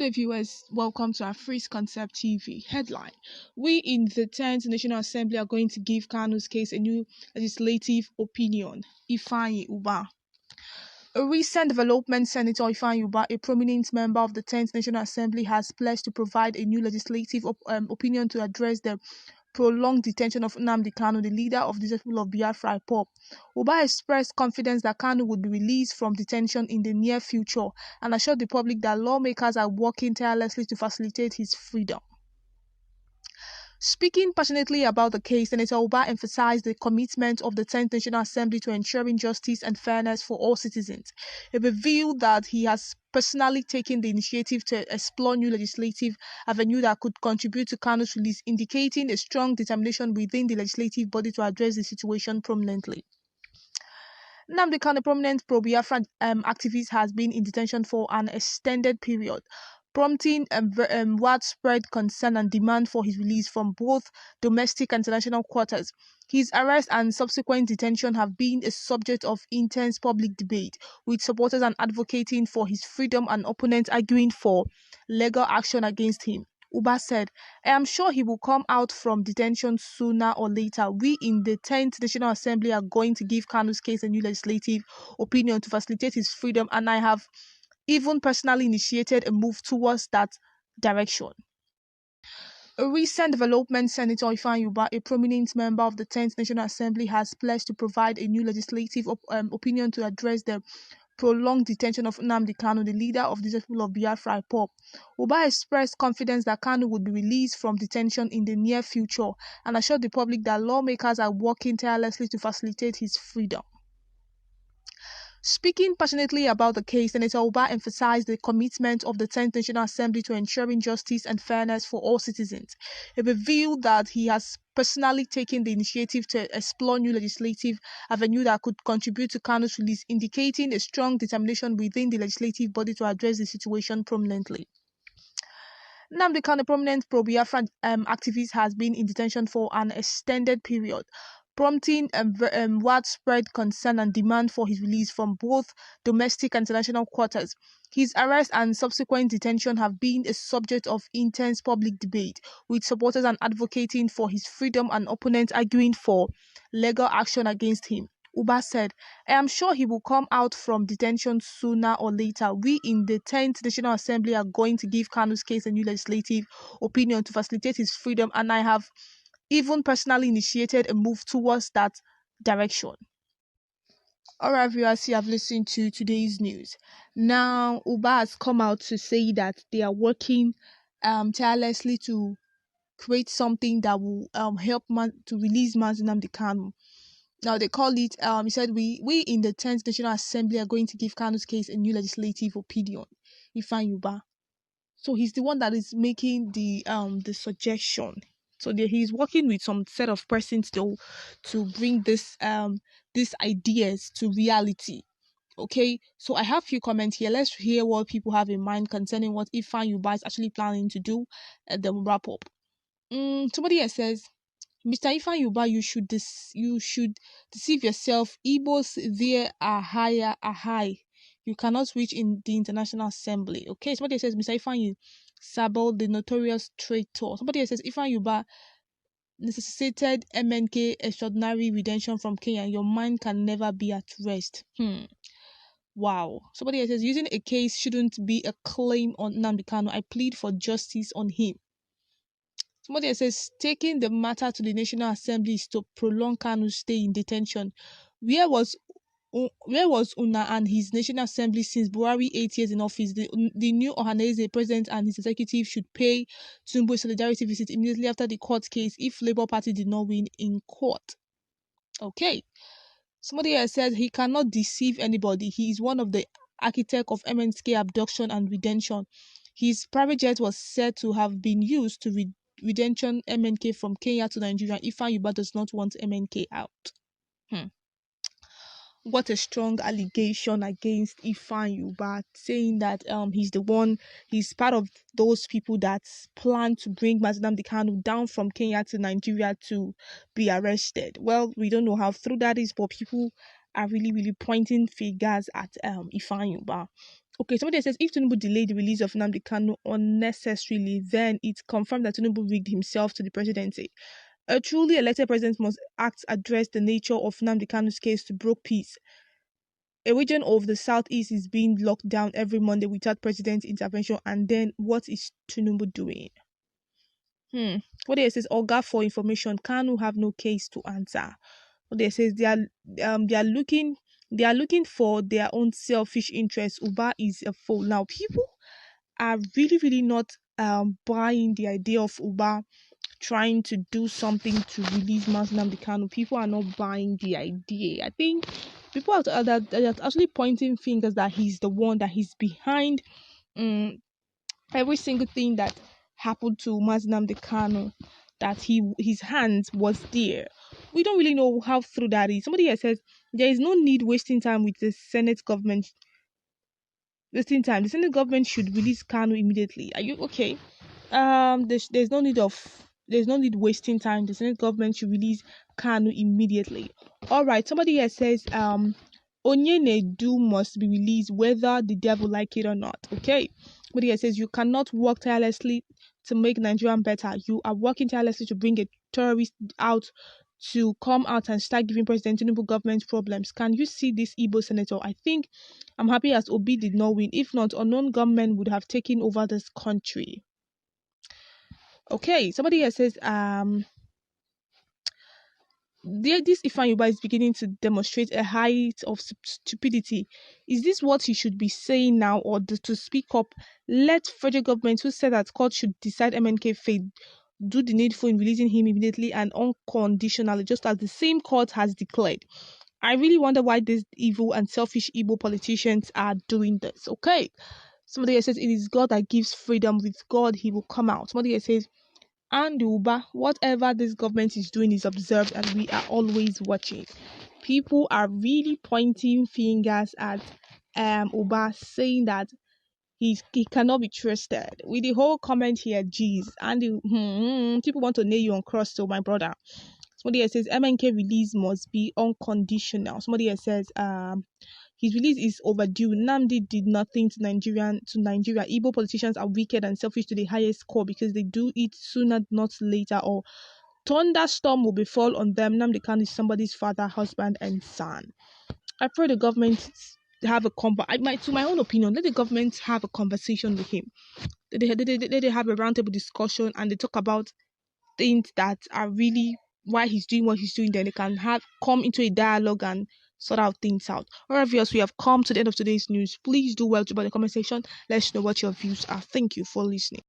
Hi viewers, welcome to our Free Concept TV headline. We in the 10th National Assembly are going to give Kanu's case a new legislative opinion. Ubah. A recent development, Senator Ubah, a prominent member of the 10th National Assembly, has pledged to provide a new legislative opinion to address the prolonged detention of Nnamdi Kanu, the leader of the people of Biafra IPOB. Ubah expressed confidence that Kanu would be released from detention in the near future and assured the public that lawmakers are working tirelessly to facilitate his freedom. Speaking passionately about the case, Senator Ubah emphasized the commitment of the 10th National Assembly to ensuring justice and fairness for all citizens. He revealed that he has personally taken the initiative to explore new legislative avenue that could contribute to Kanu's release, indicating a strong determination within the legislative body to address the situation prominently. Nnamdi Kanu, a prominent pro-Biafra activist, has been in detention for an extended period, prompting widespread concern and demand for his release from both domestic and international quarters. His arrest and subsequent detention have been a subject of intense public debate, with supporters and advocating for his freedom and opponents arguing for legal action against him. Ubah said, "I am sure he will come out from detention sooner or later. We in the 10th National Assembly are going to give Kanu's case a new legislative opinion to facilitate his freedom, and I have even personally initiated a move towards that direction." A recent development, Senator Ubah, a prominent member of the 10th National Assembly, has pledged to provide a new legislative opinion to address the prolonged detention of Nnamdi Kanu, the leader of the people of Biafra IPOB. Ubah expressed confidence that Kanu would be released from detention in the near future and assured the public that lawmakers are working tirelessly to facilitate his freedom. Speaking passionately about the case, Senator Ubah emphasized the commitment of the 10th National Assembly to ensuring justice and fairness for all citizens. He revealed that he has personally taken the initiative to explore new legislative avenue that could contribute to Kanu's release, indicating a strong determination within the legislative body to address the situation prominently. Nnamdi Kanu, a prominent pro-Biafra activist, has been in detention for an extended period, prompting widespread concern and demand for his release from both domestic and international quarters. His arrest and subsequent detention have been a subject of intense public debate, with supporters and advocating for his freedom and opponents arguing for legal action against him. Ubah said, "I am sure he will come out from detention sooner or later. We in the 10th National Assembly are going to give Kanu's case a new legislative opinion to facilitate his freedom, and I have even personally initiated a move towards that direction." Alright viewers, you have listened to today's news. Now, Ubah has come out to say that they are working tirelessly to create something that will help to release Nnamdi Kanu. Now they call it, he said, we in the 10th National Assembly are going to give Kanu's case a new legislative opinion. Ubah. So he's the one that is making the suggestion. So he's working with some set of persons to bring this these ideas to reality. Okay, so I have a few comments here. Let's hear what people have in mind concerning what Ubah is actually planning to do, and then we'll wrap up. Somebody here says, "Mr. Ubah, you should deceive yourself. Igbos there are high. You cannot reach in the International Assembly." Okay, somebody says, "Mr. Ifeanyi Sabo, the notorious traitor." Somebody says, "Ubah necessitated MNK extraordinary redemption from Kenya. Your mind can never be at rest." Wow. Somebody says, "Using a case shouldn't be a claim on Nnamdi Kanu. I plead for justice on him." Somebody says, "Taking the matter to the National Assembly is to prolong Kanu's stay in detention. Where was Una and his National Assembly since Buhari 8 years in office? The new Ohanese president and his executive should pay Tinubu a solidarity visit immediately after the court case if Labour Party did not win in court." Okay. Somebody else said, "He cannot deceive anybody. He is one of the architects of MNK abduction and redemption. His private jet was said to have been used to redemption MNK from Kenya to Nigeria. Ubah does not want MNK out." What a strong allegation against Ubah, saying that he's part of those people that plan to bring Nnamdi Kanu down from Kenya to Nigeria to be arrested. Well, we don't know how true that is, but people are really pointing fingers at Ubah. Okay, somebody says if Tinubu delayed the release of Nnamdi Kanu unnecessarily, then it confirmed that Tinubu rigged himself to the presidency. A truly elected president must act address the nature of Nnamdi Kanu's case to broker peace. A region of the southeast is being locked down every Monday without president intervention, and then what is Tinubu doing? What they says, Oga for information, Kanu have no case to answer. What they says, they are looking for their own selfish interests. Ubah is a fool. Now people are really not buying the idea of Ubah trying to do something to release Nnamdi Kanu. People are not buying the idea. I think people are actually pointing fingers that he's the one, that he's behind every single thing that happened to Nnamdi Kanu, that his hands was there. We don't really know how true that is. Somebody here says there is no need wasting time with the Senate government. Wasting time. The Senate government should release Kanu immediately. Are you okay? There's no need wasting time. The Senate government should release Kanu immediately. All right. Somebody here says Onyenedu must be released whether the devil like it or not. Okay. Somebody here says you cannot work tirelessly to make Nigeria better. You are working tirelessly to bring a terrorist out to come out and start giving President Tinubu government problems. Can you see this Igbo senator? I think I'm happy as Obi did not win. If not, unknown government would have taken over this country. Okay, somebody here says this Ifan Yuba is beginning to demonstrate a height of stupidity. Is this what he should be saying now, or to speak up? Let federal government, who said that court should decide MNK fate, do the needful in releasing him immediately and unconditionally, just as the same court has declared. I really wonder why these evil and selfish Igbo politicians are doing this. Okay, somebody here says it is God that gives freedom. With God, he will come out. Somebody here says, and Ubah, whatever this government is doing is observed and we are always watching. People are really pointing fingers at Ubah, saying that he cannot be trusted. With the whole comment here, geez, and people want to nail you on cross, so my brother. Somebody else says MNK release must be unconditional. Somebody else says his release is overdue. Nnamdi did nothing to Nigeria. Igbo politicians are wicked and selfish to the highest core because they do it sooner, not later, or thunderstorm will befall on them. Nnamdi Kanu is somebody's father, husband, and son. I pray the government have a to my own opinion, let the government have a conversation with him. They have a roundtable discussion and they talk about things that are really why he's doing what he's doing. Then they can come into a dialogue and sort out things out. All right, viewers, we have come to the end of today's news. Please do well to by the comment section. Let us know what your views are. Thank you for listening.